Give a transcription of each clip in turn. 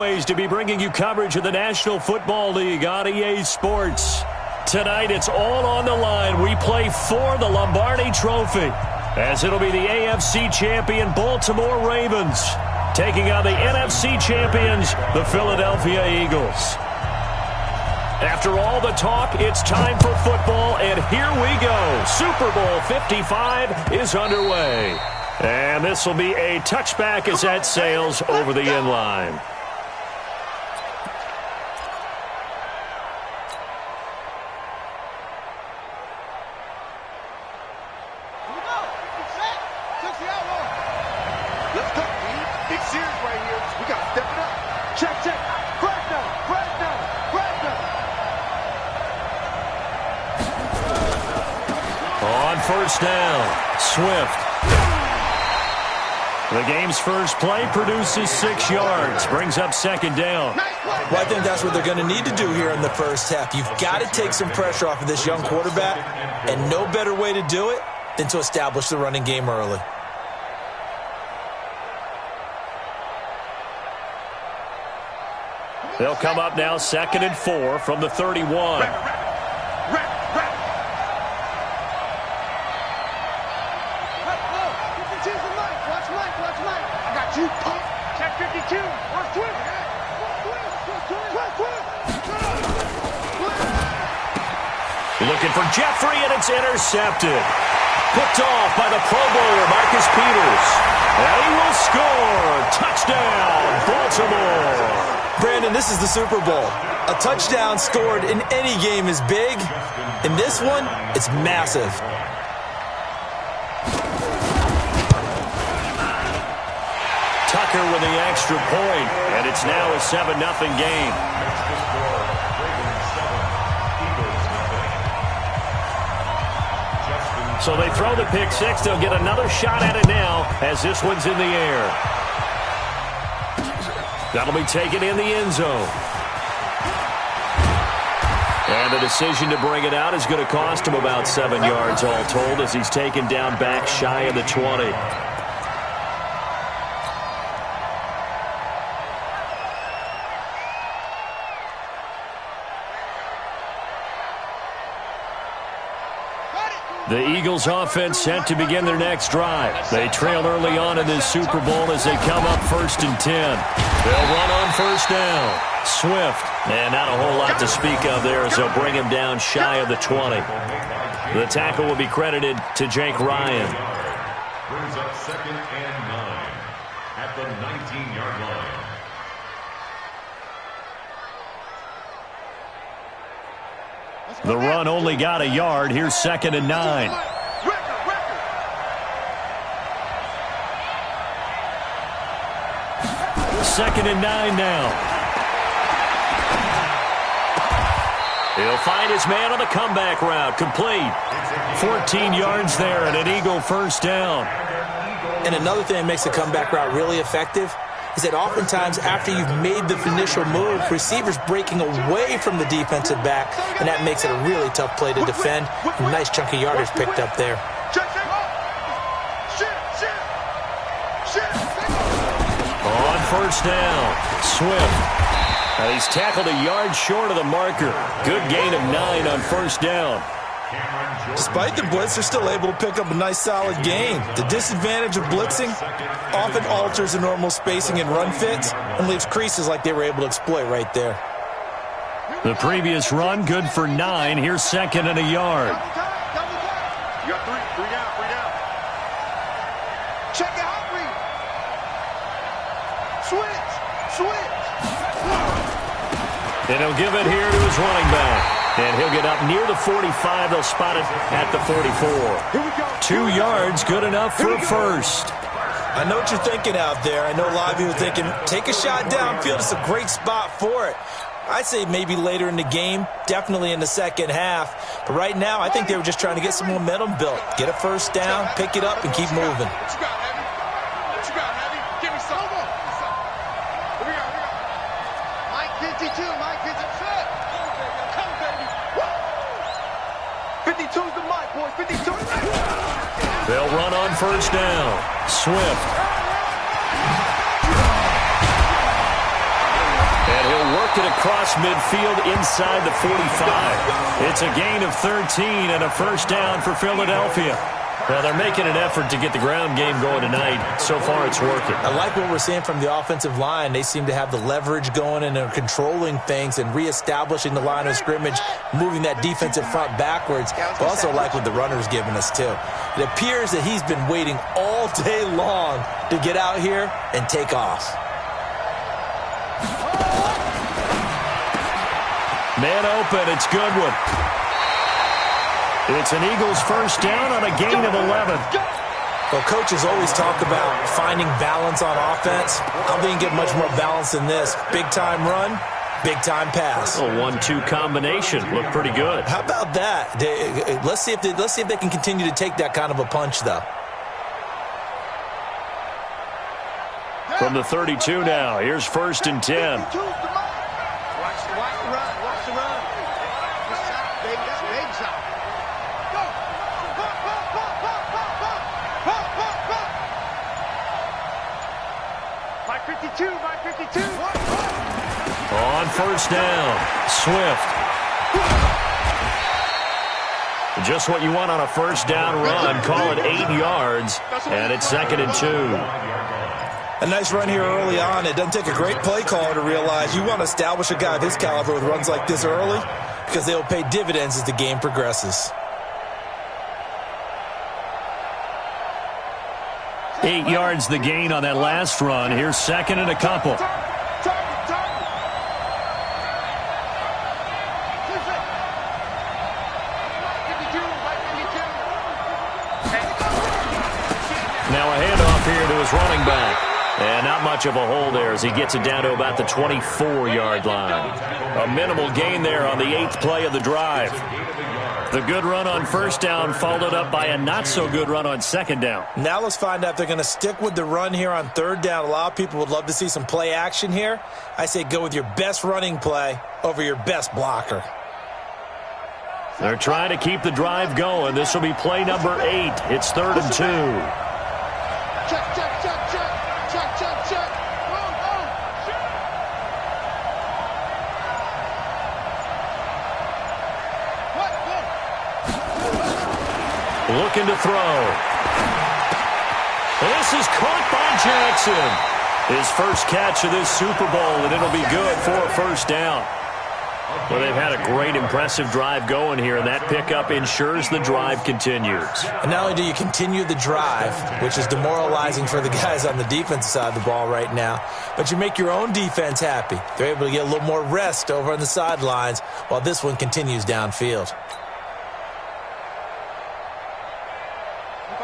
Ways to be bringing you coverage of the National Football League on EA Sports. Tonight, it's all on the line. We play for the Lombardi Trophy, as it'll be the AFC champion Baltimore Ravens taking on the NFC champions, the Philadelphia Eagles. After all the talk, it's time for football, and here we go. Super Bowl 55 is underway. And this will be a touchback as that sails over the end line. First down, Swift. The game's first play produces 6 yards, brings up second down. Well, I think that's what they're going to need to do here in the first half. You've got to take some pressure off of this young quarterback, and no better way to do it than to establish the running game early. They'll come up now 2nd and 4 from the 31. Looking for Jeffrey, and it's intercepted. Picked off by the Pro Bowler, Marcus Peters. And he will score. Touchdown, Baltimore. Brandon, this is the Super Bowl. A touchdown scored in any game is big. In this one, it's massive. Tucker with the extra point, and it's now a 7-0 game. So they throw the pick six. They'll get another shot at it now as this one's in the air. That'll be taken in the end zone. And the decision to bring it out is going to cost him about 7 yards all told as he's taken down back shy of the 20. The Eagles offense set to begin their next drive. They trail early on in this Super Bowl as they come up 1st and 10. They'll run on first down. Swift. And not a whole lot to speak of there as they'll bring him down shy of the 20. The tackle will be credited to Jake Ryan. Brings up 2nd and 9 at the 19-yard line. The run only got a yard. Here's 2nd and 9. Second and 9 now. He'll find his man on the comeback route. Complete. 14 yards there and an Eagle first down. And another thing that makes the comeback route really effective is that oftentimes after you've made the initial move, receivers breaking away from the defensive back, and that makes it a really tough play to defend. A nice chunk of yardage picked up there. On first down, Swift. And he's tackled a yard short of the marker. Good gain of 9 on first down. Despite the blitz, they're still able to pick up a nice solid gain. The disadvantage of blitzing often alters the normal spacing and run fits and leaves creases like they were able to exploit right there. The previous run good for 9. Here's 2nd and a yard. You got 3 down. Check out, read. Switch. And he'll give it here to his running back. And he'll get up near the 45. They'll spot it at the 44. 2 yards, good enough for a first. I know what you're thinking out there. I know a lot of you are thinking, take a shot downfield. It's a great spot for it. I'd say maybe later in the game, definitely in the second half. But right now, I think they were just trying to get some momentum built. Get a first down, pick it up, and keep moving. What you got, Heavy? Give me some. Here we go. Mike 52, Mike 52. Come, baby. 52's the Mike, boys. 52. They'll run on first down. Swift. deflected across midfield inside the 45. It's a gain of 13 and a first down for Philadelphia. Well, they're making an effort to get the ground game going tonight. So far, it's working. I like what we're seeing from the offensive line. They seem to have the leverage going and are controlling things and reestablishing the line of scrimmage, moving that defensive front backwards. But also like what the runner's giving us, too. It appears that he's been waiting all day long to get out here and take off. Man open, it's Goodwin. It's an Eagles first down on a gain of 11. Well, coaches always talk about finding balance on offense. I don't think you get much more balance than this. Big-time run, big-time pass. A 1-2 combination. Looked pretty good. How about that? Let's see if they can continue to take that kind of a punch, though. From the 32 now, here's first and 10. Watch the run. Watch the run. That's big shot. Go. My 52. On first down, Swift. Just what you want on a first down run. Call it 8 yards, and it's 2nd and 2. A nice run here early on. It doesn't take a great play caller to realize you want to establish a guy of his caliber with runs like this early because they will pay dividends as the game progresses. 8 yards the gain on that last run. Here's 2nd and a couple. Now a handoff here to his running back. And not much of a hole there as he gets it down to about the 24-yard line. A minimal gain there on the 8th play of the drive. The good run on first down followed up by a not-so-good run on second down. Now let's find out if they're going to stick with the run here on third down. A lot of people would love to see some play action here. I say go with your best running play over your best blocker. They're trying to keep the drive going. This will be play number 8. It's 3rd and 2. Check. Looking to throw. This is caught by Jackson. His first catch of this Super Bowl, and it'll be good for a first down. Well, they've had a great, impressive drive going here, and that pickup ensures the drive continues. And not only do you continue the drive, which is demoralizing for the guys on the defensive side of the ball right now, but you make your own defense happy. They're able to get a little more rest over on the sidelines while this one continues downfield.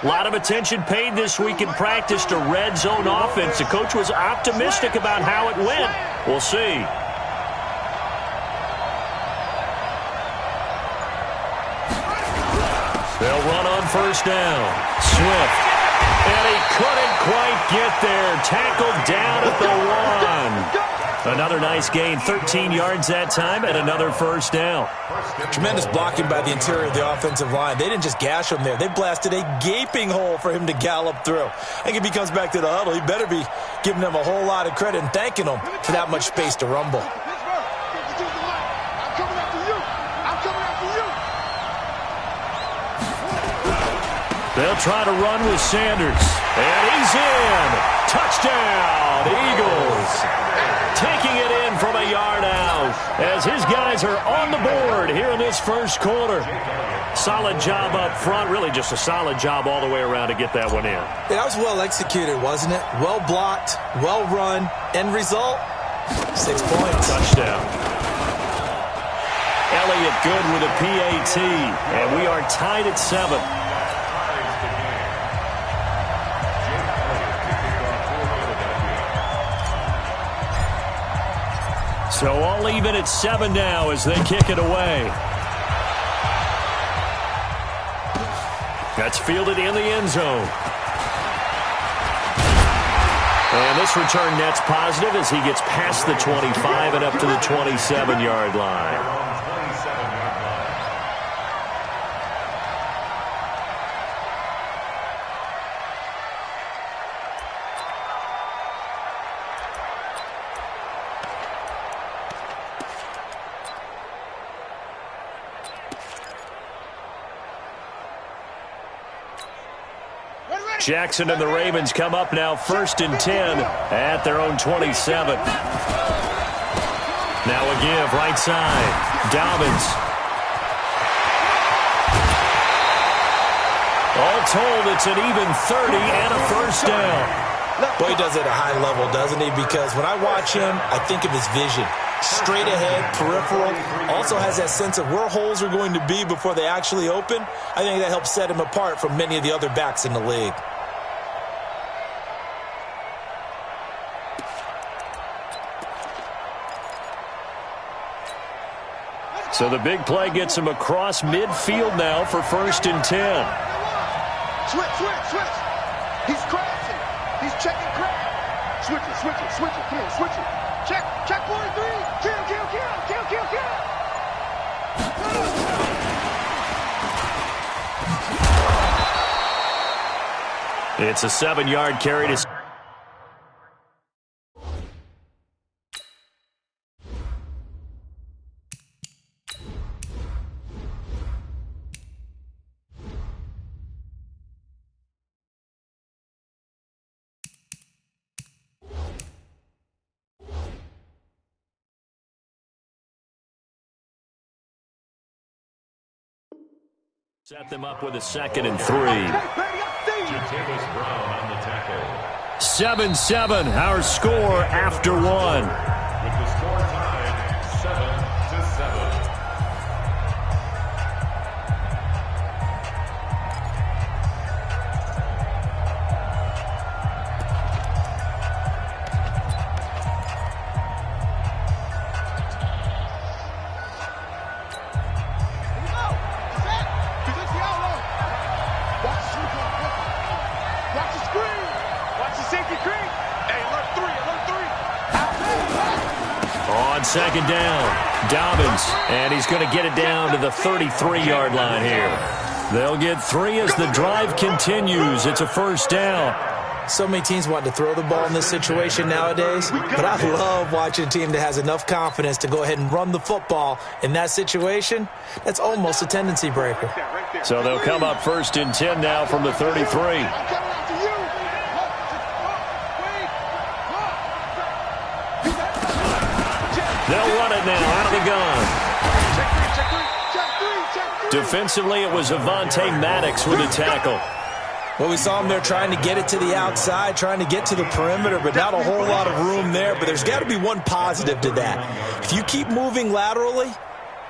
A lot of attention paid this week in practice to red zone offense. The coach was optimistic about how it went. We'll see. They'll run on first down. Swift. And he couldn't quite get there. Tackled down at the 1. Another nice gain, 13 yards that time, and another first down. Tremendous blocking by the interior of the offensive line. They didn't just gash him there. They blasted a gaping hole for him to gallop through. I think if he comes back to the huddle, he better be giving them a whole lot of credit and thanking them for that much space to rumble. They'll try to run with Sanders. And he's in. Touchdown, Eagles. Taking it in from a yard out as his guys are on the board here in this first quarter. Solid job up front. Really just a solid job all the way around to get that one in. That was well executed, wasn't it? Well blocked, well run. End result, 6 points. Touchdown. Elliott good with a PAT. And we are tied at 7. So all even at 7 now as they kick it away. That's fielded in the end zone. And this return net's positive as he gets past the 25 and up to the 27-yard line. Jackson and the Ravens come up now 1st and 10 at their own 27. Now a give right side. Dobbins. All told, it's an even 30 and a first down. Boy, he does it at a high level, doesn't he? Because when I watch him, I think of his vision. Straight ahead, peripheral. Also has that sense of where holes are going to be before they actually open. I think that helps set him apart from many of the other backs in the league. So the big play gets him across midfield now for 1st and 10. Switch. He's crashing. He's checking crash. Switch it. Come on, switch it. Check 43. Kill. It's a 7-yard carry to... Set them up with a 2nd and 3. Jatavis Brown on the tackle. 7-7, our score after 1. With the score tied 7-7. On 2nd down, Dobbins, and he's going to get it down to the 33-yard line here. They'll get 3 as the drive continues. It's a 1st down. So many teams want to throw the ball in this situation nowadays, but I love watching a team that has enough confidence to go ahead and run the football. In that situation, that's almost a tendency breaker. So they'll come up 1st and 10 now from the 33. They'll run it now out of the gun. Defensively, it was Avonte Maddox with a tackle. Well, we saw him there trying to get it to the outside, trying to get to the perimeter, but not a whole lot of room there. But there's got to be one positive to that. If you keep moving laterally,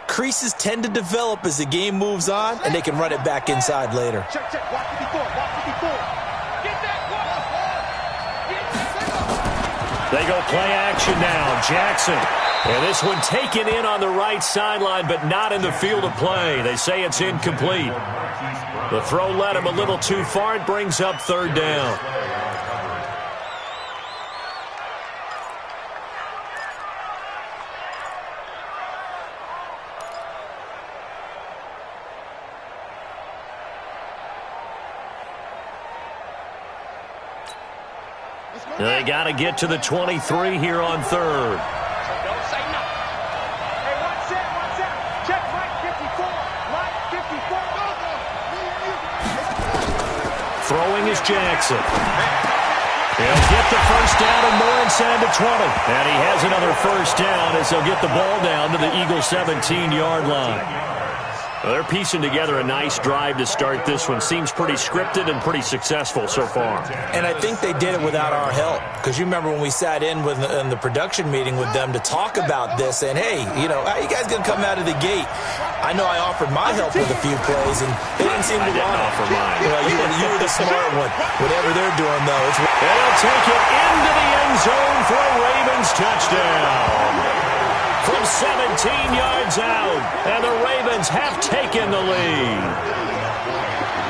creases tend to develop as the game moves on, and they can run it back inside later. They go play action now. Jackson. And this one taken in on the right sideline, but not in the field of play. They say it's incomplete. The throw led him a little too far. It brings up 3rd down. They got to get to the 23 here on 3rd. Throwing is Jackson. He'll get the 1st down and more inside the 20. And he has another 1st down as they'll get the ball down to the Eagle 17-yard line. Well, they're piecing together a nice drive to start this one. Seems pretty scripted and pretty successful so far. And I think they did it without our help. Because you remember when we sat in the production meeting with them to talk about this, and hey, you know, how you guys going to come out of the gate? I know I offered my help with a few plays, and they didn't seem to want it. Offer mine. You know, you were the smart one. Whatever they're doing, though, it's... And they'll take it into the end zone for a Ravens touchdown. From 17 yards out, and the Ravens have taken the lead.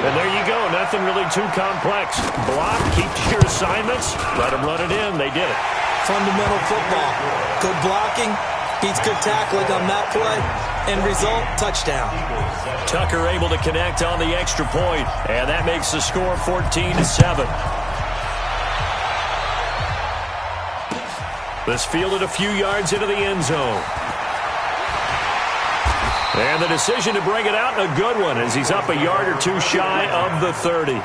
And there you go, nothing really too complex. Block, keep to your assignments, let them run it in. They did it. Fundamental football. Good blocking, beats good tackling on that play. End result, touchdown. Tucker able to connect on the extra point, and that makes the score 14-7. This fielded a few yards into the end zone. And the decision to bring it out, a good one, as he's up a yard or two shy of the 30.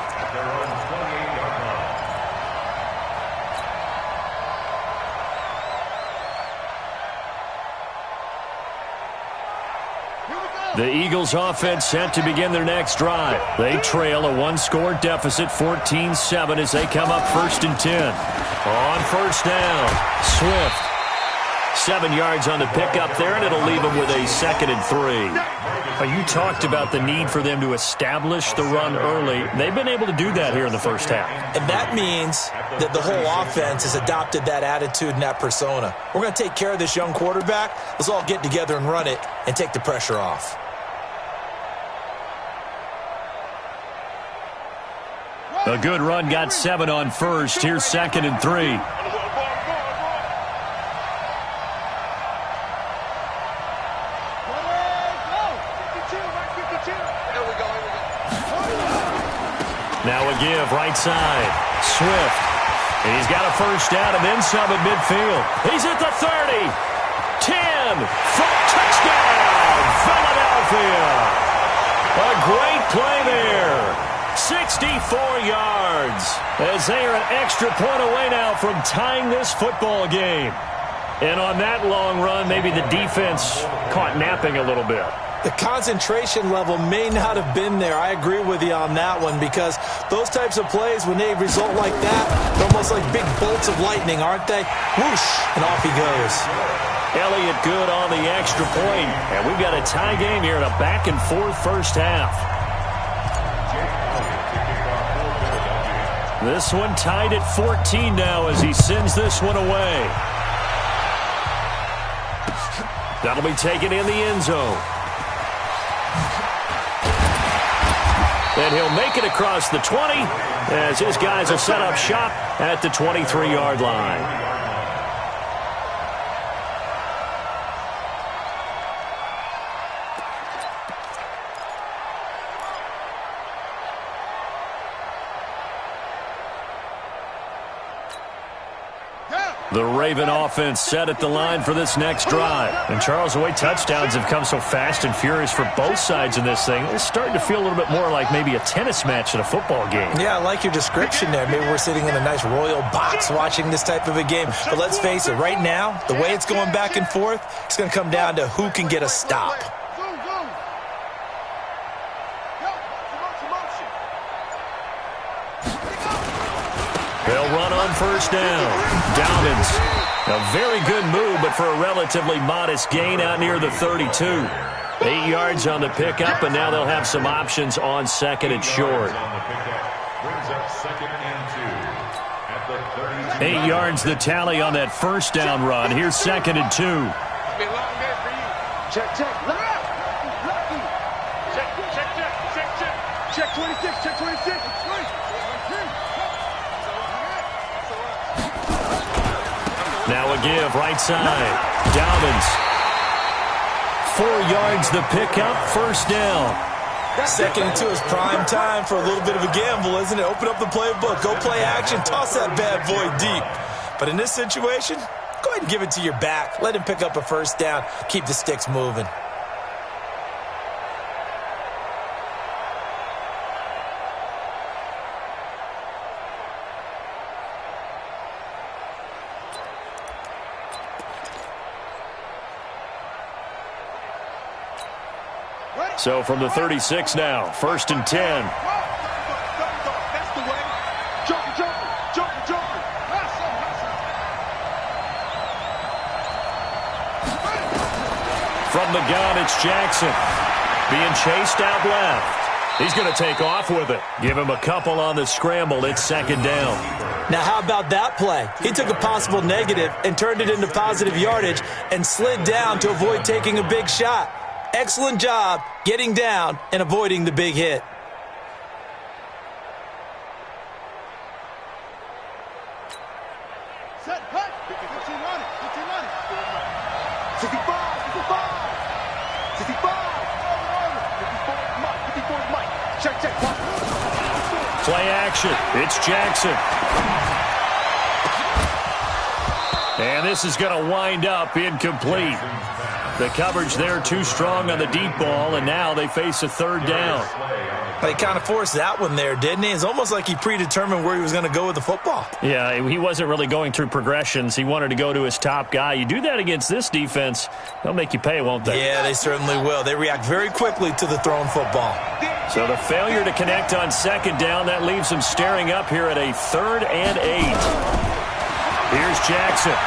The Eagles offense set to begin their next drive. They trail a one-score deficit, 14-7, as they come up 1st and 10. On first down, Swift. 7 yards on the pickup there, and it'll leave them with a 2nd and 3. You talked about the need for them to establish the run early. They've been able to do that here in the first half. And that means that the whole offense has adopted that attitude and that persona. We're going to take care of this young quarterback. Let's all get together and run it and take the pressure off. A good run got 7 on first. Here's 2nd and 3. Now a give, right side. Swift. And he's got a first down and then some at midfield. He's at the 30. 10. Touchdown, Philadelphia. A great play there. 64 yards. As they are an extra point away now from tying this football game. And on that long run, maybe the defense caught napping a little bit. The concentration level may not have been there. I agree with you on that one, because those types of plays, when they result like that, they're almost like big bolts of lightning, aren't they? Whoosh, and off he goes. Elliott good on the extra point. And we've got a tie game here in a back-and-forth first half. This one tied at 14 now as he sends this one away. That'll be taken in the end zone. And he'll make it across the 20 as his guys will set up shop at the 23-yard line. The Raven offense set at the line for this next drive. And Charles, the way touchdowns have come so fast and furious for both sides in this thing, it's starting to feel a little bit more like maybe a tennis match in a football game. Yeah, I like your description there. Maybe we're sitting in a nice royal box watching this type of a game. But let's face it, right now, the way it's going back and forth, it's going to come down to who can get a stop. They'll run on first down. Downins. A very good move, but for a relatively modest gain out near the 32. 8 yards on the pickup, and now they'll have some options on 2nd and short. 8 yards the tally on that first down run. Here's 2nd and 2. Check, check. Check 26, check 26. Now a give, right side. Downins. 4 yards the pickup, first down. 2nd and 2 is prime time for a little bit of a gamble, isn't it? Open up the playbook, go play action, toss that bad boy deep. But in this situation, go ahead and give it to your back. Let him pick up a first down, keep the sticks moving. So from the 36 now, 1st and 10. That's the way. Jumper. From the gun, it's Jackson. Being chased out left. He's going to take off with it. Give him a couple on the scramble. It's 2nd down. Now, how about that play? He took a possible negative and turned it into positive yardage and slid down to avoid taking a big shot. Excellent job getting down and avoiding the big hit. Set, cut. 15 on it. 65. 54 Mike. Check. Play action. It's Jackson. And this is going to wind up incomplete. The coverage there too strong on the deep ball, and now they face a third down. They kind of forced that one there, didn't he? It's almost like he predetermined where he was going to go with the football. Yeah, he wasn't really going through progressions. He wanted to go to his top guy. You do that against this defense, they'll make you pay, won't they? Yeah, they certainly will. They react very quickly to the thrown football. So the failure to connect on second down, that leaves him staring up here at a 3rd and 8. Here's Jackson.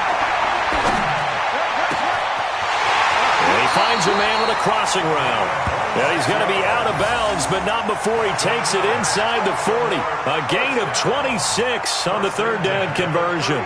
And he finds a man with a crossing route. And he's going to be out of bounds, but not before he takes it inside the 40. A gain of 26 on the 3rd down conversion.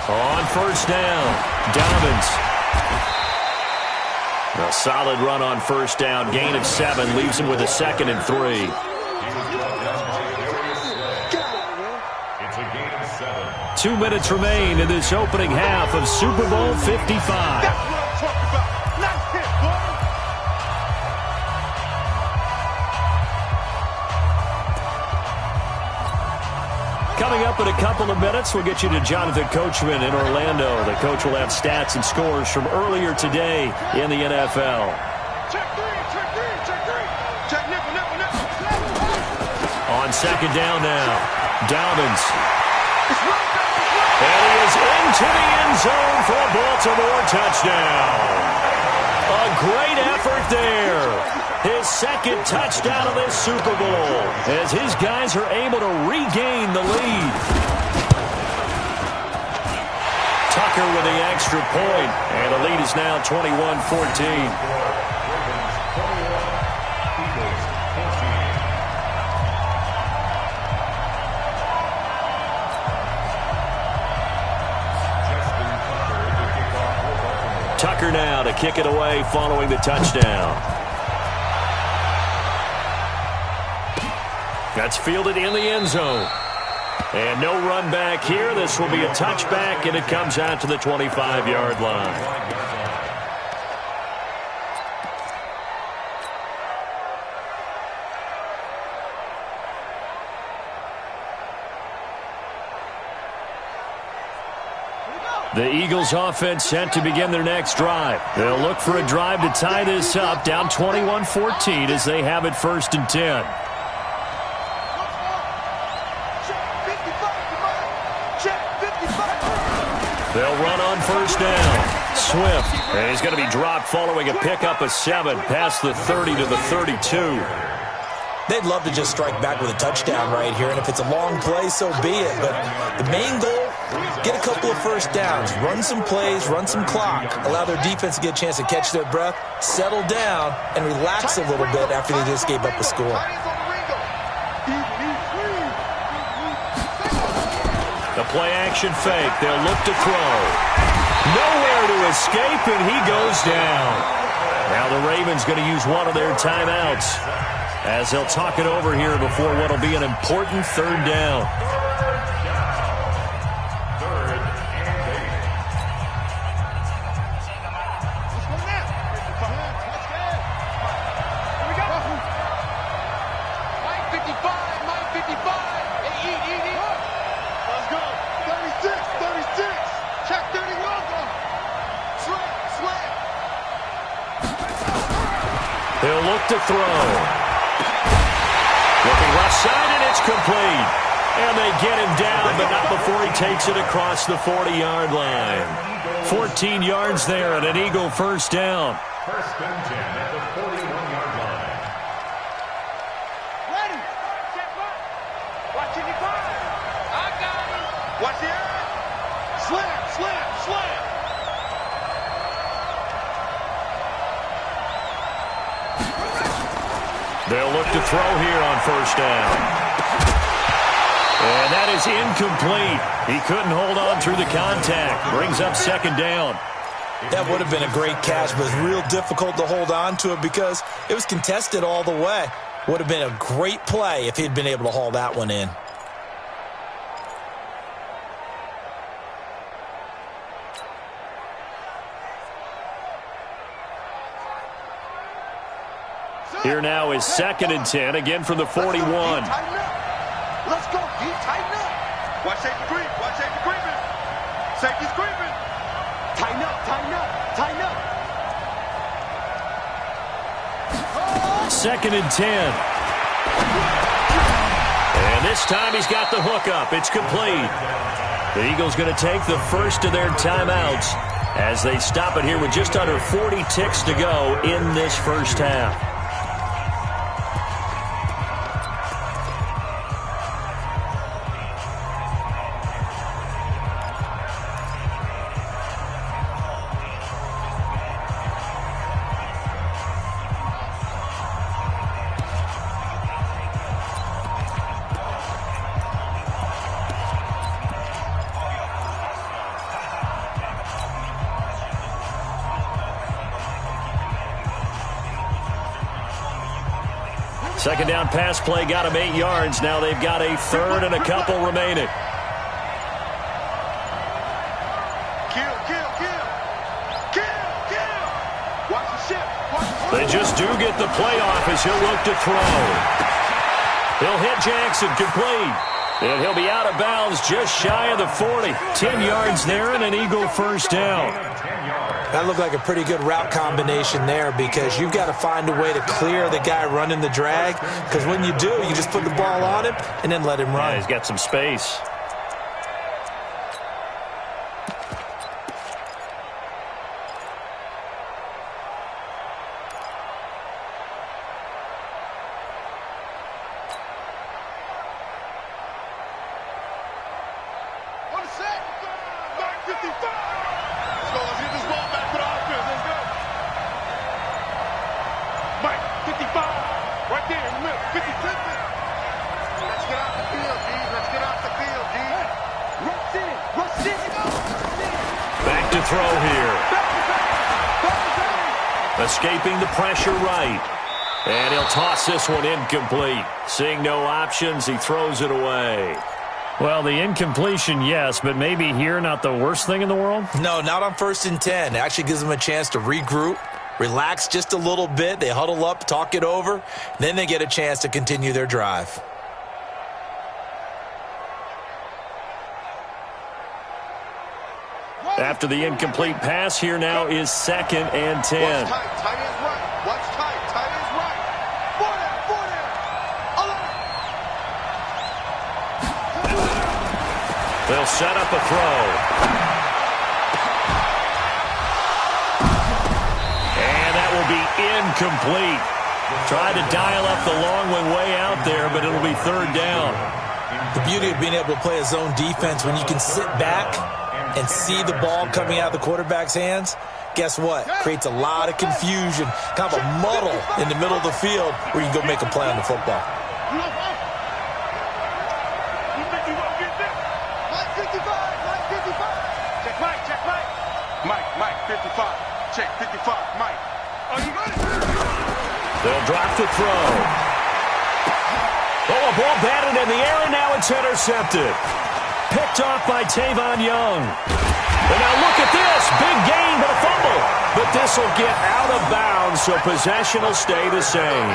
On first down, Dobbins. A solid run on first down. Gain of 7 leaves him with a 2nd and 3. It's a gain of 7. 2 minutes remain in this opening half of Super Bowl 55. Coming up in a couple of minutes, we'll get you to Jonathan Coachman in Orlando. The coach will have stats and scores from earlier today in the NFL. Check three. Check nickel. On second down now, Dobbins. And he is into the end zone for a Baltimore touchdown. A great effort there. His 2nd touchdown of this Super Bowl as his guys are able to regain the lead. Tucker with the extra point, and the lead is now 21-14. Tucker now to kick it away following the touchdown. That's fielded in the end zone. And no run back here. This will be a touchback, and it comes out to the 25-yard line. The Eagles offense set to begin their next drive. They'll look for a drive to tie this up, down 21-14 as they have it 1st and 10. They'll run on first down. Swift. And he's going to be dropped following a pickup of 7 past the 30 to the 32. They'd love to just strike back with a touchdown right here, and if it's a long play, so be it. But the main goal, get a couple of first downs, run some plays, run some clock, allow their defense to get a chance to catch their breath, settle down, and relax a little bit after they just gave up a score. The play-action fake. They'll look to throw. Nowhere to escape, and he goes down. Now the Ravens going to use one of their timeouts as they'll talk it over here before what will be an important 3rd down. 3rd and 8. Let's go now. Here we go. Mike 55. Eat. Let's go. 36. Check 31. Slam. They'll look to throw. Looking left side, and it's complete. And they get him down, but not before he takes it across the 40-yard line. 14 yards there and an Eagle 1st down. 1st and 10 at the 41-yard line. Ready. Check back. Watch it. I got him. Watch the eye. Slam. They'll look to throw here on first down. And that is incomplete. He couldn't hold on through the contact. Brings up 2nd down. That would have been a great catch, but it's real difficult to hold on to it because it was contested all the way. Would have been a great play if he'd been able to haul that one in. Here now is 2nd and 10, again from the 41. Let's go, D. Tighten up. Watch safety creep. Watch safety creeping. Safety's creeping. Tighten up, tighten up, tighten up. 2nd and 10. And this time he's got the hook up. It's complete. The Eagles going to take the first of their timeouts as they stop it here with just under 40 ticks to go in this first half. Second down pass play got him 8 yards. Now they've got a third and a couple remaining. Kill, kill, kill. Kill, kill. Watch the ship. They just do get the playoff as he'll look to throw. He'll hit Jackson, complete. And he'll be out of bounds just shy of the 40. 10 yards there and an Eagle first down. That looked like a pretty good route combination there because you've got to find a way to clear the guy running the drag, because when you do, you just put the ball on him and then let him run. Yeah, he's got some space. On set. Mark 55. Let's go. Let's get this ball back for the offense. Let's go. Mike, 55. Right there in the middle. 50. Let's get off the field, D. Let's get off the field, D. Rush in. Rush in. Back to throw here. Escaping the pressure right. And he'll toss this one incomplete. Seeing no options, he throws it away. Well, the incompletion, yes, but maybe here not the worst thing in the world? No, not on 1st and 10. It actually gives them a chance to regroup, relax just a little bit. They huddle up, talk it over. Then they get a chance to continue their drive. After the incomplete pass, here now is 2nd and 10. Watch tight. Tight ends right. Watch tight. Tight ends right. 4 there. 11. They'll set up a throw. And that will be incomplete. Tried to dial up the long one way out there, but it'll be 3rd down. The beauty of being able to play a zone defense when you can sit back and see the ball coming out of the quarterback's hands, guess what? Creates a lot of confusion, kind of a muddle in the middle of the field where you can go make a play on the football. Mike 55. Mike 55. Check Mike. Check Mike. Mike 55. Check 55. Mike. Are you ready? They'll drop the throw. Oh, a ball batted in the air, and now it's intercepted. Picked off by Tavon Young. And now look at this. Big gain, but a fumble. But this will get out of bounds, so possession will stay the same.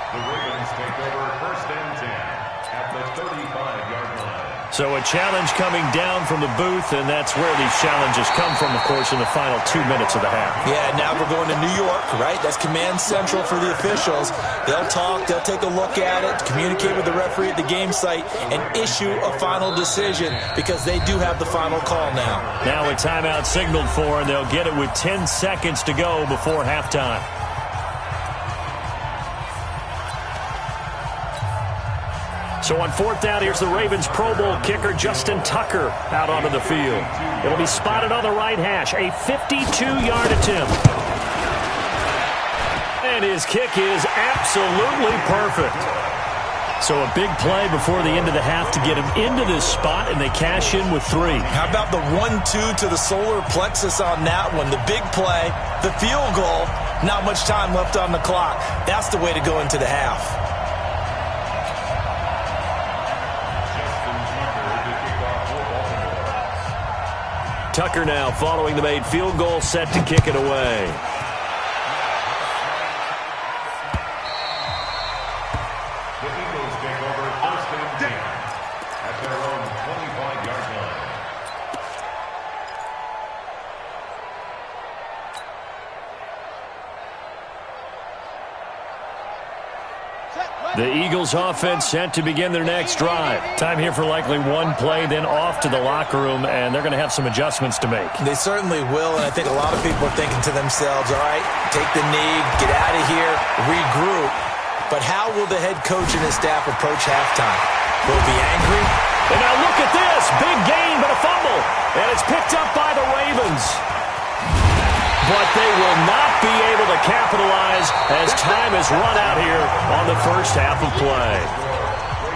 The Ravens take over 1st and 10 at the 35-yard line. So a challenge coming down from the booth, and that's where these challenges come from, of course, in the final 2 minutes of the half. Yeah, now we're going to New York, right? That's command central for the officials. They'll talk, they'll take a look at it, communicate with the referee at the game site, and issue a final decision because they do have the final call now. Now a timeout signaled for, and they'll get it with 10 seconds to go before halftime. So on 4th down, here's the Ravens Pro Bowl kicker, Justin Tucker, out onto the field. It'll be spotted on the right hash, a 52-yard attempt. And his kick is absolutely perfect. So a big play before the end of the half to get him into this spot, and they cash in with 3. How about the 1-2 to the solar plexus on that one? The big play, the field goal, not much time left on the clock. That's the way to go into the half. Tucker now following the made field goal, set to kick it away. The Eagles take over first and 10 at their own 25-yard line. The Eagles offense set to begin their next drive. Time here for likely one play, then off to the locker room, and they're going to have some adjustments to make. They certainly will, and I think a lot of people are thinking to themselves, all right, take the knee, get out of here, regroup. But how will the head coach and his staff approach halftime? Will he be angry? And now look at this. Big gain, but a fumble. And it's picked up by the Ravens. But they will not be able to capitalize as time has run out here on the first half of play.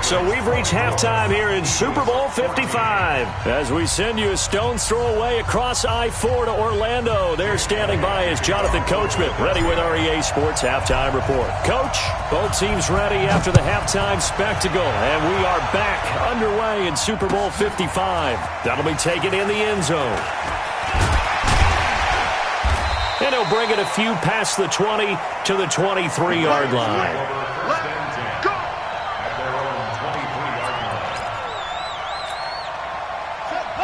So we've reached halftime here in Super Bowl 55. As we send you a stone's throw away across I-4 to Orlando. There standing by is Jonathan Coachman, ready with our EA Sports Halftime Report. Coach, both teams ready after the halftime spectacle. And we are back underway in Super Bowl 55. That'll be taken in the end zone. And he'll bring it a few past the 20 to the 23-yard line.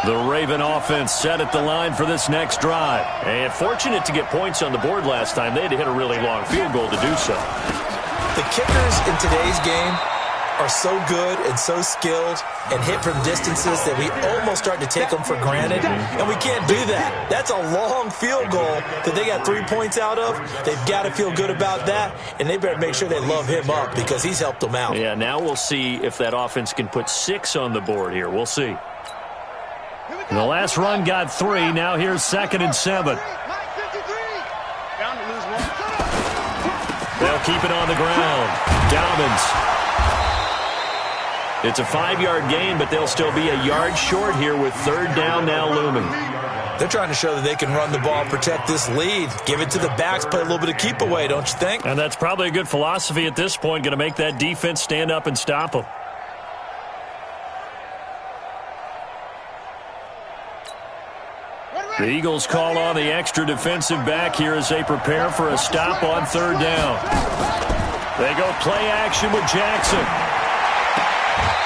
The Raven offense set at the line for this next drive. And fortunate to get points on the board last time. They had to hit a really long field goal to do so. The kickers in today's game are so good and so skilled and hit from distances that we almost start to take them for granted, and we can't do that. That's a long field goal that they got 3 points out of. They've got to feel good about that, and they better make sure they love him up because he's helped them out. Yeah, now we'll see if that offense can put 6 on the board here. We'll see. The last run got 3. Now here's 2nd and 7. They'll keep it on the ground. Dobbins. It's a 5-yard gain, but they'll still be a yard short here with 3rd down now looming. They're trying to show that they can run the ball, protect this lead. Give it to the backs, play a little bit of keep away, don't you think? And that's probably a good philosophy at this point, going to make that defense stand up and stop them. The Eagles call on the extra defensive back here as they prepare for a stop on 3rd down. They go play action with Jackson.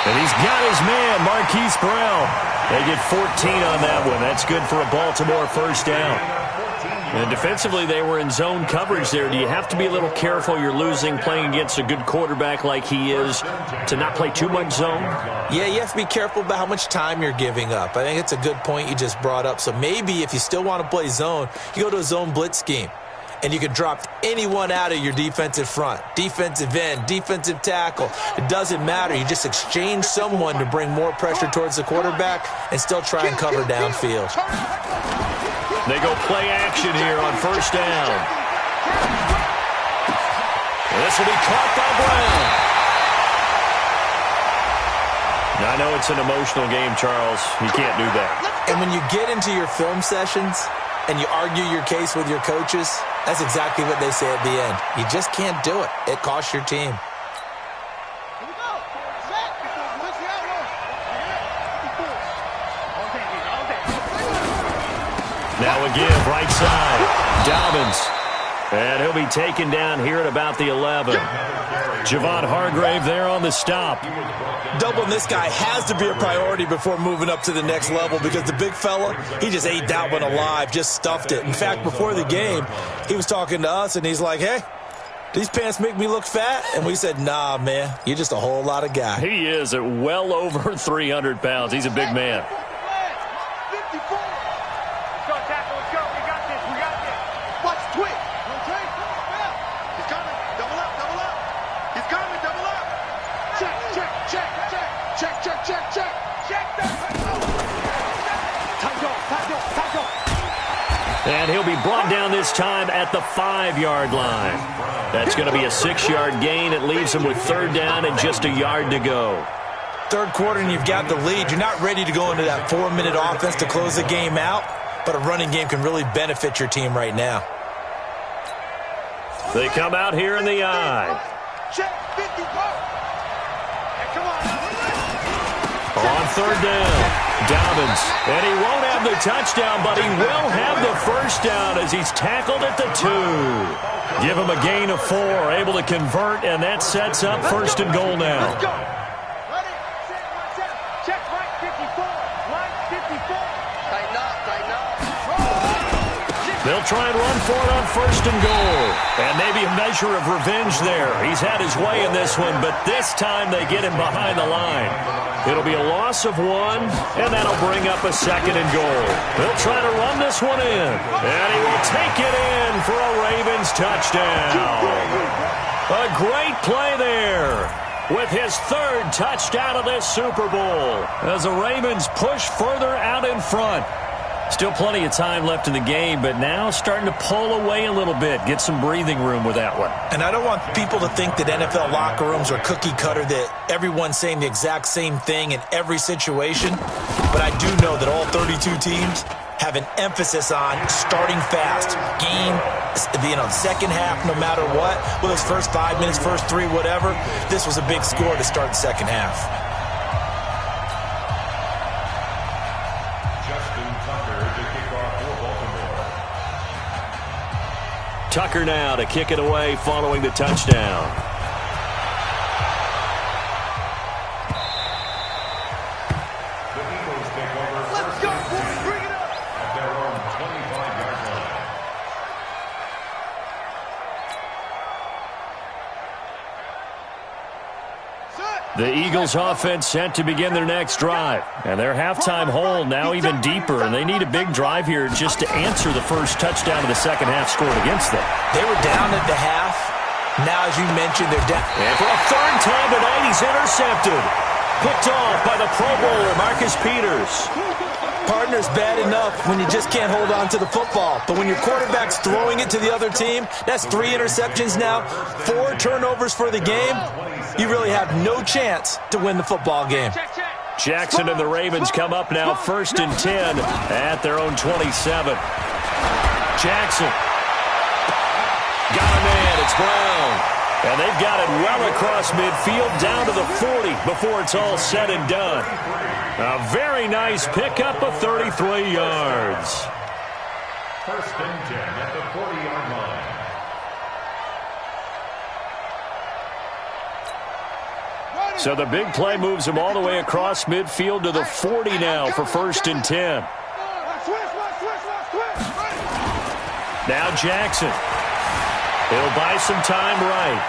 And he's got his man, Marquise Brown. They get 14 on that one. That's good for a Baltimore first down. And defensively, they were in zone coverage there. Do you have to be a little careful? You're losing playing against a good quarterback like he is to not play too much zone? Yeah, you have to be careful about how much time you're giving up. I think it's a good point you just brought up. So maybe if you still want to play zone, you go to a zone blitz scheme. And you can drop anyone out of your defensive front. Defensive end, defensive tackle. It doesn't matter. You just exchange someone to bring more pressure towards the quarterback and still try and cover downfield. They go play action here on 1st down. This will be caught by Brown. Now, I know it's an emotional game, Charles. You can't do that. And when you get into your film sessions and you argue your case with your coaches, that's exactly what they say at the end. You just can't do it. It costs your team. Now a give, right side. Dobbins. And he'll be taken down here at about the 11. Javon Hargrave there on the stop. Doubling this guy has to be a priority before moving up to the next level because the big fella, he just ate that one alive, just stuffed it. In fact, before the game, he was talking to us, and he's like, hey, these pants make me look fat? And we said, nah, man, you're just a whole lot of guy. He is at well over 300 pounds. He's a big man. And he'll be brought down this time at the 5-yard line. That's going to be a 6-yard gain. It leaves him with 3rd down and just a yard to go. Third quarter and you've got the lead. You're not ready to go into that 4-minute offense to close the game out, but a running game can really benefit your team right now. They come out here in the I. Check 50. Come on. On 3rd down, Dobbins. And he won't have the touchdown, but he will have the 1st down as he's tackled at the 2. Give him a gain of 4, able to convert, and that sets up 1st and goal now. Let's go. Ready, set. Check right 54. Right 54. Tighten up. They'll try and run for it on 1st and goal. And maybe a measure of revenge there. He's had his way in this one, but this time they get him behind the line. It'll be a loss of 1, and that'll bring up a 2nd and goal. They'll try to run this one in, and he will take it in for a Ravens touchdown. A great play there with his 3rd touchdown of this Super Bowl as the Ravens push further out in front. Still plenty of time left in the game, but now starting to pull away a little bit, get some breathing room with that one. And I don't want people to think that NFL locker rooms are cookie cutter, that everyone's saying the exact same thing in every situation. But I do know that all 32 teams have an emphasis on starting fast. Game, second half, no matter what. Well, those first 5 minutes, first 3, whatever. This was a big score to start the second half. Tucker now to kick it away following the touchdown. The Eagles take over. Let's go, boys. Bring it up. At their own 25-yard line. The Eagles offense set to begin their next drive. And their halftime hole now even deeper. And they need a big drive here just to answer the first touchdown of the second half scored against them. They were down at the half. Now, as you mentioned, they're down. And for a 3rd time tonight, he's intercepted. Picked off by the Pro Bowler, Marcus Peters. Partner's bad enough when you just can't hold on to the football. But when your quarterback's throwing it to the other team, that's 3 interceptions now, 4 turnovers for the game. You really have no chance to win the football game. Jackson and the Ravens come up now 1st and 10 at their own 27. Jackson. Got a man. It's Brown. And they've got it well across midfield down to the 40 before it's all said and done. A very nice pickup of 33 yards. 1st and 10 at the 40-yard line. So the big play moves him all the way across midfield to the 40 now for 1st and 10. Now Jackson. He'll buy some time right.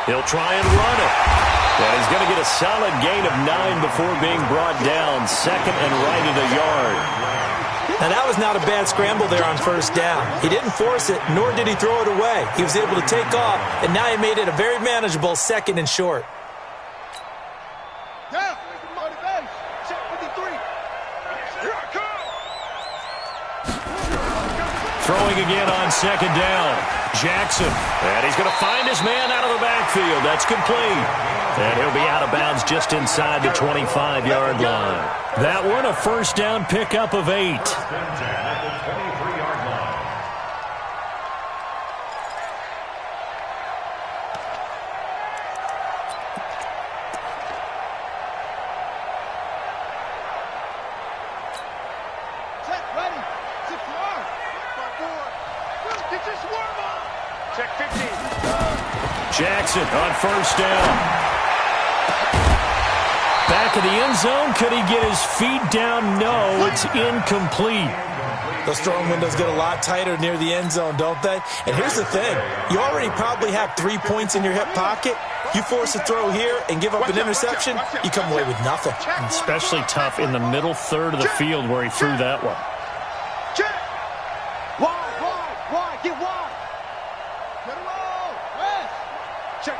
He'll try and run it. And he's going to get a solid gain of 9 before being brought down. 2nd and right at a yard. Now, that was not a bad scramble there on 1st down. He didn't force it, nor did he throw it away. He was able to take off, and now he made it a very manageable 2nd and short. Throwing again on 2nd down. Jackson. And he's going to find his man out of the backfield. That's complete. And he'll be out of bounds just inside the 25-yard line. That one, a 1st down pickup of 8. 1st and 10 at the 23-yard line. Check 15. Jackson on 1st down. Back of the end zone. Could he get his feet down? No, it's incomplete. Those throwing windows get a lot tighter near the end zone, don't they? And here's the thing. You already probably have 3 points in your hip pocket. You force a throw here and give up an interception, you come away with nothing. And especially tough in the middle 3rd of the field where he threw that one. Check. Wide. Get wide. Get him out. Rest.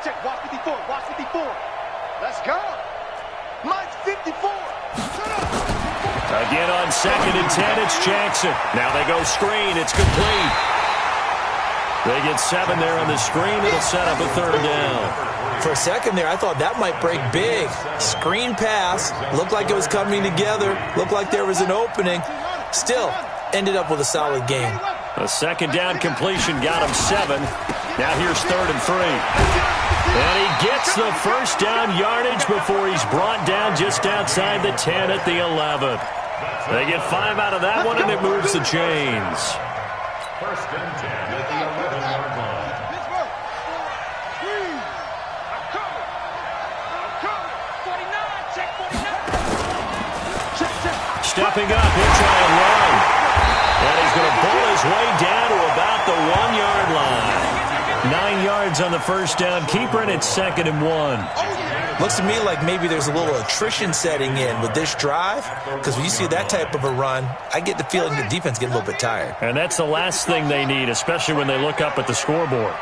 Check. Watch 54. Watch 54. Let's go. Mine's 54. Shut up. A Again on 2nd and 10, it's Jackson. Now they go screen. It's complete. They get 7 there on the screen. It'll set up a 3rd down. For a second there, I thought that might break big. Screen pass. Looked like it was coming together. Looked like there was an opening. Still, ended up with a solid game. A 2nd down completion got him 7. Now here's 3rd and 3. And he gets the 1st down yardage before he's brought down just outside the 10 at the 11. They get 5 out of that one, and it moves the chains. 1st and 10 at the 11-yard line. Stepping up, he'll try and run. And he's going to bull his way down to about the 1-yard line. 9 yards on the 1st down keeper, and it's 2nd and 1. Looks to me like maybe there's a little attrition setting in with this drive, because when you see that type of a run, I get the feeling the defense gets a little bit tired. And that's the last thing they need, especially when they look up at the scoreboard.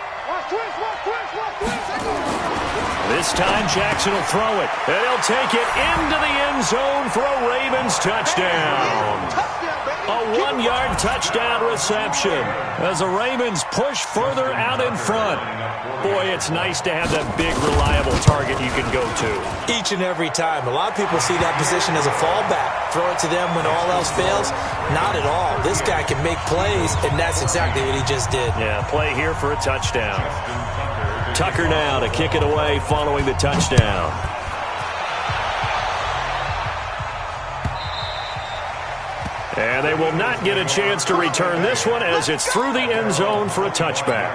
This time Jackson will throw it, and he'll take it into the end zone for a Ravens touchdown. A 1-yard touchdown reception as the Ravens push further out in front. Boy, it's nice to have that big, reliable target you can go to. Each and every time. A lot of people see that position as a fallback. Throw it to them when all else fails. Not at all. This guy can make plays, and that's exactly what he just did. Yeah, play here for a touchdown. Tucker now to kick it away following the touchdown. And they will not get a chance to return this one as it's through the end zone for a touchback.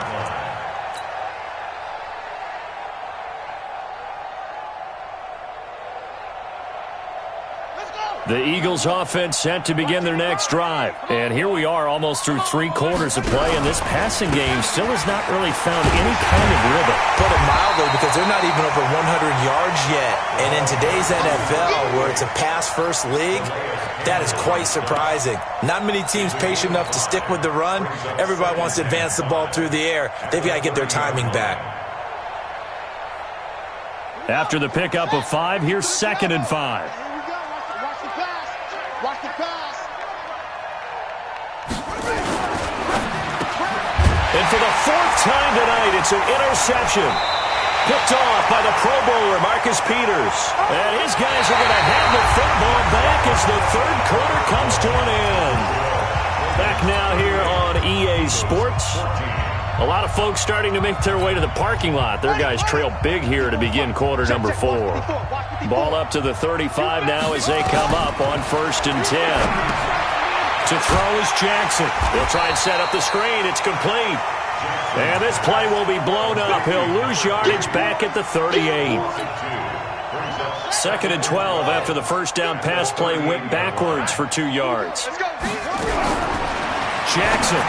The Eagles offense set to begin their next drive. And here we are almost through 3 quarters of play, and this passing game still has not really found any kind of rhythm. Put it mildly, because they're not even over 100 yards yet. And in today's NFL, where it's a pass-first league, that is quite surprising. Not many teams patient enough to stick with the run. Everybody wants to advance the ball through the air. They've got to get their timing back. After the pickup of 5, here's 2nd and 5. Watch the pass. And for the 4th time tonight, it's an interception. Picked off by the Pro Bowler, Marcus Peters. And his guys are going to have the football back as the 3rd quarter comes to an end. Back now here on EA Sports. A lot of folks starting to make their way to the parking lot. Their guys trail big here to begin quarter number 4. Ball up to the 35 now as they come up on 1st and 10. To throw is Jackson. He'll try and set up the screen. It's complete. And this play will be blown up. He'll lose yardage back at the 38. 2nd and 12 after the 1st down pass play went backwards for 2 yards. Jackson.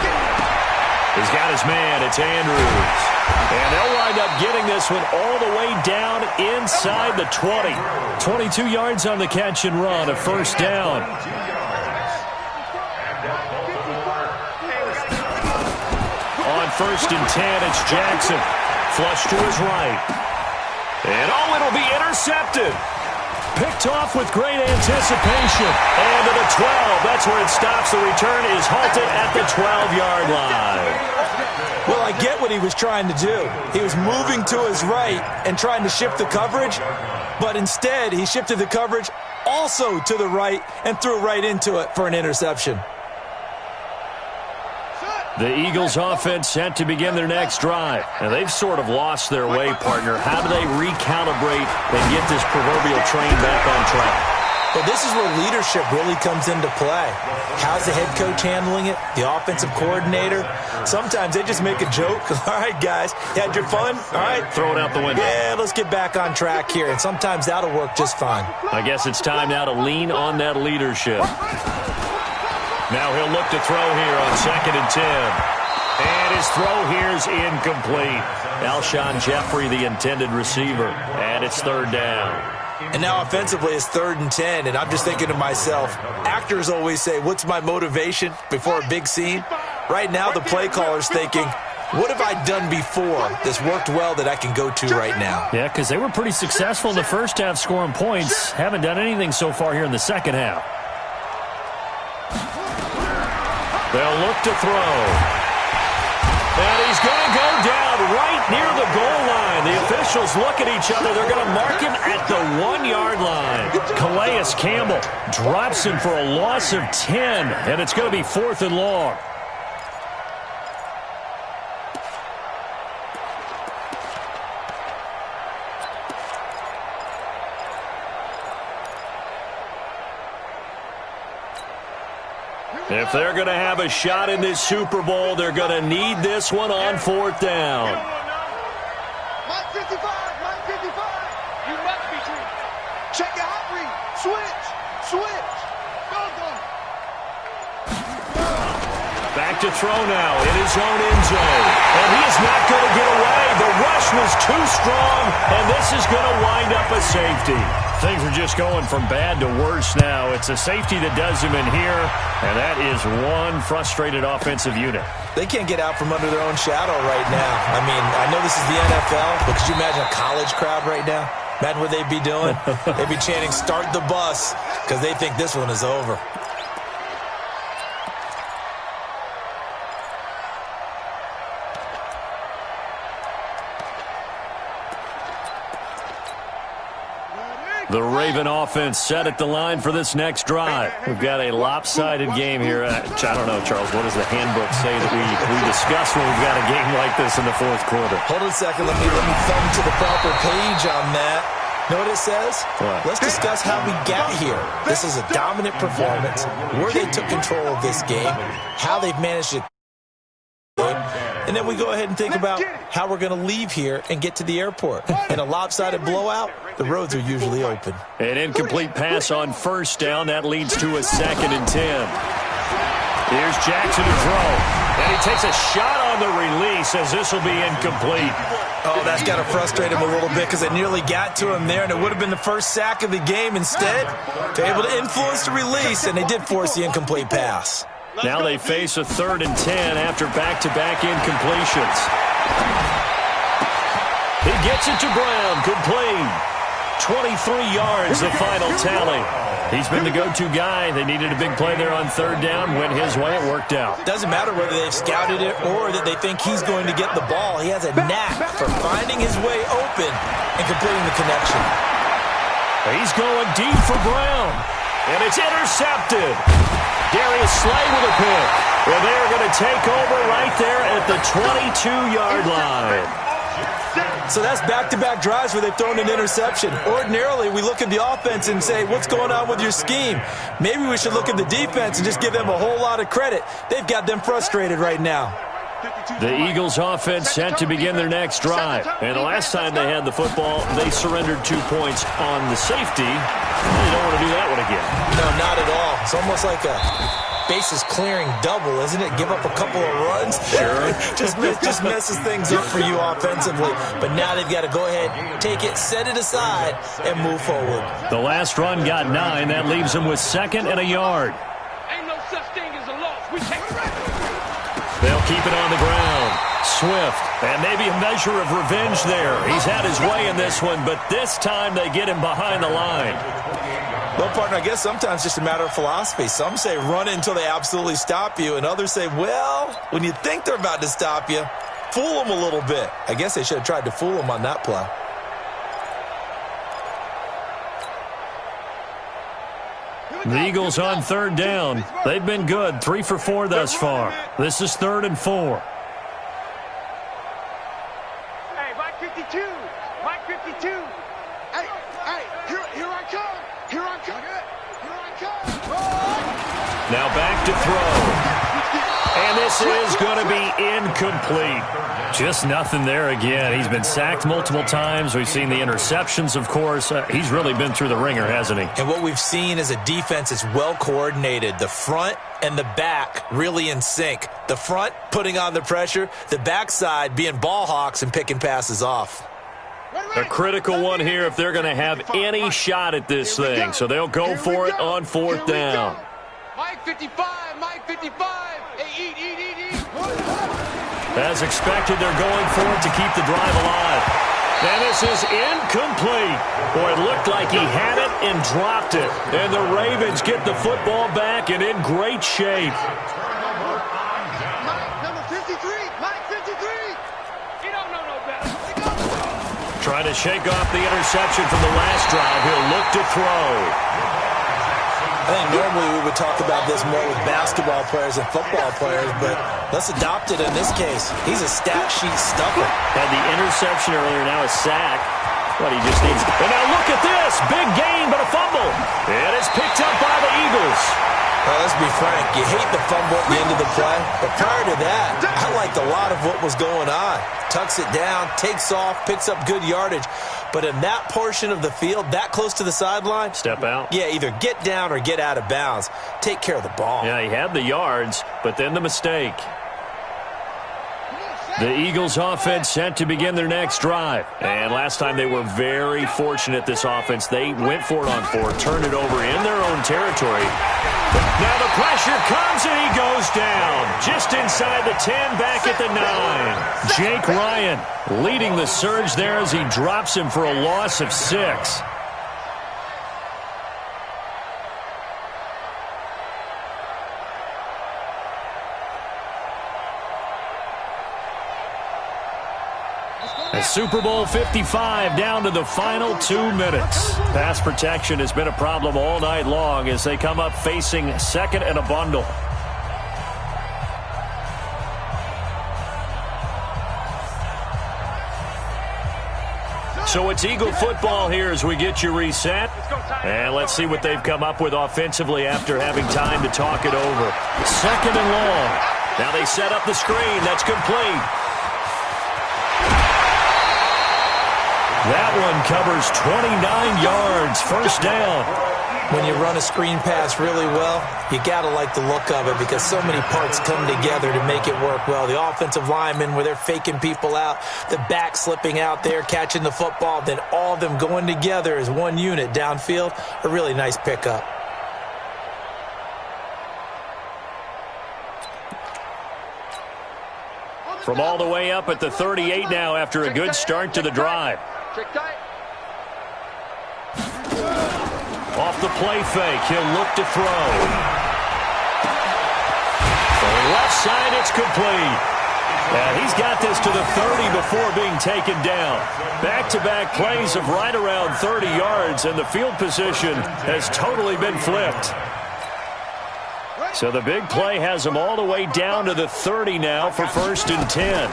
He's got his man. It's Andrews. And they'll wind up getting this one all the way down inside the 20. 22 yards on the catch and run, a 1st down. On 1st and 10, it's Jackson. Flush to his right. And it'll be intercepted. Picked off with great anticipation. And to the 12. That's where it stops. The return is halted at the 12-yard line. Well, I get what he was trying to do. He was moving to his right and trying to shift the coverage, but instead he shifted the coverage also to the right and threw right into it for an interception. The Eagles offense set to begin their next drive. Now, they've sort of lost their way, partner. How do they recalibrate and get this proverbial train back on track? Well, this is where leadership really comes into play. How's the head coach handling it? The offensive coordinator? Sometimes they just make a joke. All right, guys, you had your fun? All right. Throw it out the window. Yeah, let's get back on track here. And sometimes that'll work just fine. I guess it's time now to lean on that leadership. Now he'll look to throw here on 2nd and 10. And his throw here is incomplete. Alshon Jeffrey, the intended receiver. And it's 3rd down. And now offensively it's 3rd and 10, and I'm just thinking to myself, actors always say, what's my motivation before a big scene? Right now the play caller's thinking, what have I done before that's worked well that I can go to right now? Yeah, because they were pretty successful in the 1st half scoring points. Haven't done anything so far here in the 2nd half. They'll look to throw. And he's going to go down right near the goal line. The officials look at each other. They're going to mark him at the 1-yard line. Calais Campbell drops him for a loss of 10, and it's going to be 4th and long. If they're going to have a shot in this Super Bowl, they're going to need this one on 4th down. Mike 55, Mike 55. You must be true. Check your hot read. Switch. Go. Back to throw now in his own end zone. And he is not going to get away. The rush was too strong, and this is going to wind up a safety. Things are just going from bad to worse now. It's a safety that does him in here, and that is one frustrated offensive unit. They can't get out from under their own shadow right now. I mean, I know this is the NFL, but could you imagine a college crowd right now? Imagine what they'd be doing. They'd be chanting, "Start the bus," because they think this one is over. The Raven offense set at the line for this next drive. We've got a lopsided game here. I don't know, Charles, what does the handbook say that we discuss when we've got a game like this in the 4th quarter? Hold on a second. Let me thumb to the proper page on that. Know what it says? What? Let's discuss how we got here. This is a dominant performance, where they took control of this game, how they've managed to... And then we go ahead and think about how we're going to leave here and get to the airport. In a lopsided blowout, the roads are usually open. An incomplete pass on 1st down. That leads to a 2nd and 10. Here's Jackson to throw. And he takes a shot on the release as this will be incomplete. Oh, that's got to frustrate him a little bit because they nearly got to him there, and it would have been the first sack of the game. Instead, they're able to influence the release, and they did force the incomplete pass. Now they face a 3rd and 10 after back-to-back incompletions. He gets it to Brown, complete. 23 yards, the final tally. He's been the go-to guy. They needed a big play there on 3rd down. Went his way, it worked out. Doesn't matter whether they've scouted it or that they think he's going to get the ball. He has a knack for finding his way open and completing the connection. He's going deep for Brown, and it's intercepted. Darius Slay with a pick. Well, they're going to take over right there at the 22-yard line. So that's back-to-back drives where they've thrown an interception. Ordinarily, we look at the offense and say, what's going on with your scheme? Maybe we should look at the defense and just give them a whole lot of credit. They've got them frustrated right now. The Eagles offense set to begin their next drive. And the last time they had the football, they surrendered 2 points on the safety. They don't want to do that one again. No, not at all. It's almost like a bases clearing double, isn't it? Give up a couple of runs. Sure. just messes things up for you offensively. But now they've got to go ahead, take it, set it aside, and move forward. The last run got 9. That leaves them with 2nd and a yard. Ain't no such thing as a loss. We take it. They'll keep it on the ground. Swift, and maybe a measure of revenge there. He's had his way in this one, but this time they get him behind the line. Well, partner, I guess sometimes it's just a matter of philosophy. Some say run it until they absolutely stop you, and others say, well, when you think they're about to stop you, fool them a little bit. I guess they should have tried to fool them on that play. The Eagles on 3rd down. They've been good, 3 for 4 thus far. This is 3rd and 4. Hey, Mike 52. Mike 52. Hey, here I come. Here I come. Here I come. Now back to throw. And this is going to be incomplete. Just nothing there again. He's been sacked multiple times. We've seen the interceptions, of course. He's really been through the ringer, hasn't he? And what we've seen is a defense that's well coordinated. The front and the back really in sync. The front putting on the pressure. The backside being ball hawks and picking passes off. A critical one here if they're going to have any shot at this thing. So they'll go for it on 4th down. Mike 55, Mike 55. Hey, eat. As expected, they're going for it to keep the drive alive. And this is incomplete. Boy, it looked like he had it and dropped it. And the Ravens get the football back and in great shape. Trying to shake off the interception from the last drive. He'll look to throw. I think normally we would talk about this more with basketball players and football players, but let's adopt it in this case. He's a stat sheet stuffer. Had the interception earlier, now a sack. What he just needs. And now look at this. Big gain, but a fumble. And it's picked up by the Eagles. Well, let's be frank. You hate the fumble at the end of the play. But prior to that, I liked a lot of what was going on. Tucks it down, takes off, picks up good yardage. But in that portion of the field, that close to the sideline. Step out. Yeah, either get down or get out of bounds. Take care of the ball. Yeah, he had the yards, but then the mistake. The Eagles offense set to begin their next drive. And last time they were very fortunate, this offense. They went for it on 4, turned it over in their own territory. Now the pressure comes and he goes down. Just inside the 10, back at the 9. Jake Ryan leading the surge there as he drops him for a loss of 6. A Super Bowl 55 down to the final 2 minutes. Pass protection has been a problem all night long as they come up facing second and a bundle. So it's Eagle football here as we get you reset. And let's see what they've come up with offensively after having time to talk it over. Second and long. Now they set up the screen. That's complete. That one covers 29 yards. First down. When you run a screen pass really well, you got to like the look of it because so many parts come together to make it work well. The offensive linemen, where they're faking people out, the back slipping out there, catching the football, then all of them going together as one unit downfield. A really nice pickup. From all the way up at the 38 now after a good start to the drive. Off the play fake, he'll look to throw. From the left side, it's complete. And he's got this to the 30 before being taken down. Back-to-back plays of right around 30 yards, and the field position has totally been flipped. So the big play has them all the way down to the 30 now for 1st and 10.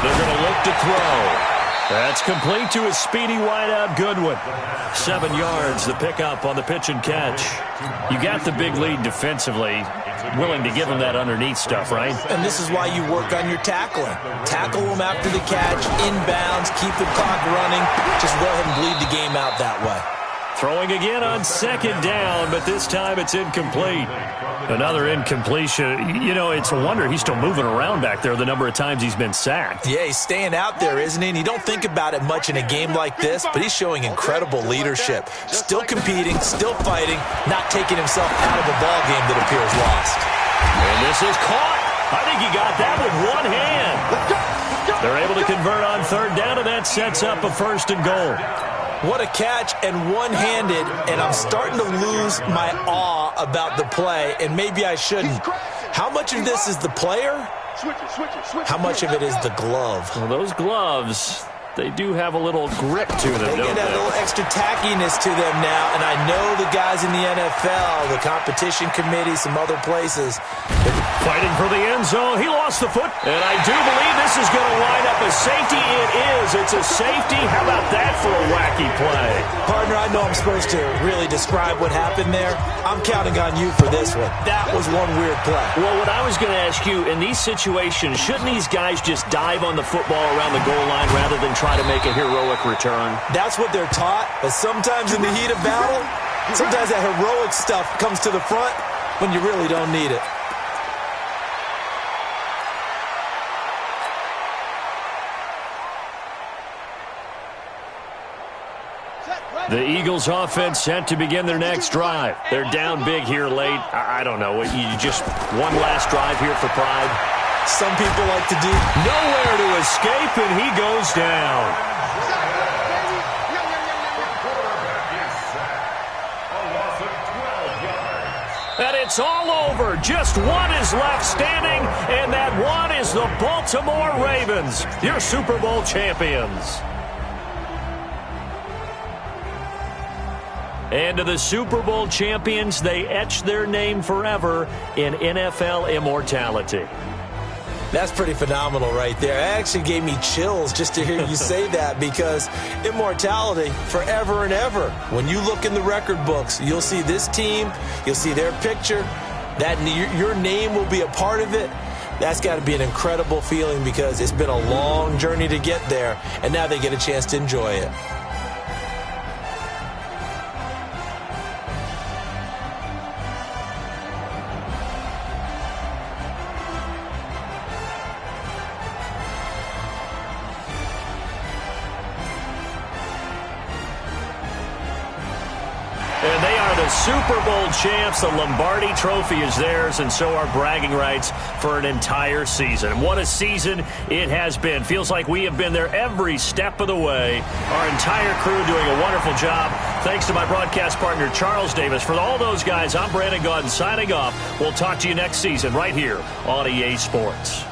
They're going to look to throw. That's complete to a speedy wideout Goodwin. 7 yards, the pickup on the pitch and catch. You got the big lead defensively. Willing to give them that underneath stuff, right? And this is why you work on your tackling. Tackle them after the catch, inbounds, keep the clock running. Just go ahead and bleed the game out that way. Throwing again on 2nd down, but this time it's incomplete. Another incompletion. You know, it's a wonder he's still moving around back there the number of times he's been sacked. Yeah, he's staying out there, isn't he? And you don't think about it much in a game like this, but he's showing incredible leadership. Still competing, still fighting, not taking himself out of a ball game that appears lost. And this is caught. I think he got that with one hand. They're able to convert on 3rd down, and that sets up a 1st and goal. What a catch and one-handed, and I'm starting to lose my awe about the play, and maybe I shouldn't. How much of this is the player? How much of it is the glove? Well, those gloves, they do have a little grip to them, They don't get a little extra tackiness to them now, and I know the guys in the NFL, the competition committee, some other places. Fighting for the end zone. He lost the foot. And I do believe this is going to wind up a safety. It is. It's a safety. How about that for a wacky play? Partner, I know I'm supposed to really describe what happened there. I'm counting on you for this one. That was one weird play. Well, what I was going to ask you, in these situations, shouldn't these guys just dive on the football around the goal line rather than try to make a heroic return? That's what they're taught. But sometimes in the heat of battle, sometimes that heroic stuff comes to the front when you really don't need it. The Eagles offense set to begin their next drive. They're down big here late. I don't know. You just one last drive here for pride. Some people like to do. Nowhere to escape, and he goes down. And it's all over. Just one is left standing, and that one is the Baltimore Ravens, your Super Bowl champions. And to the Super Bowl champions, they etch their name forever in NFL immortality. That's pretty phenomenal right there. It actually gave me chills just to hear you say that, because immortality forever and ever. When you look in the record books, you'll see this team, you'll see their picture, that your name will be a part of it. That's got to be an incredible feeling, because it's been a long journey to get there, and now they get a chance to enjoy it. And they are the Super Bowl champs. The Lombardi Trophy is theirs, and so are bragging rights for an entire season. And what a season it has been. Feels like we have been there every step of the way. Our entire crew doing a wonderful job. Thanks to my broadcast partner, Charles Davis. For all those guys, I'm Brandon Gaudin signing off. We'll talk to you next season right here on EA Sports.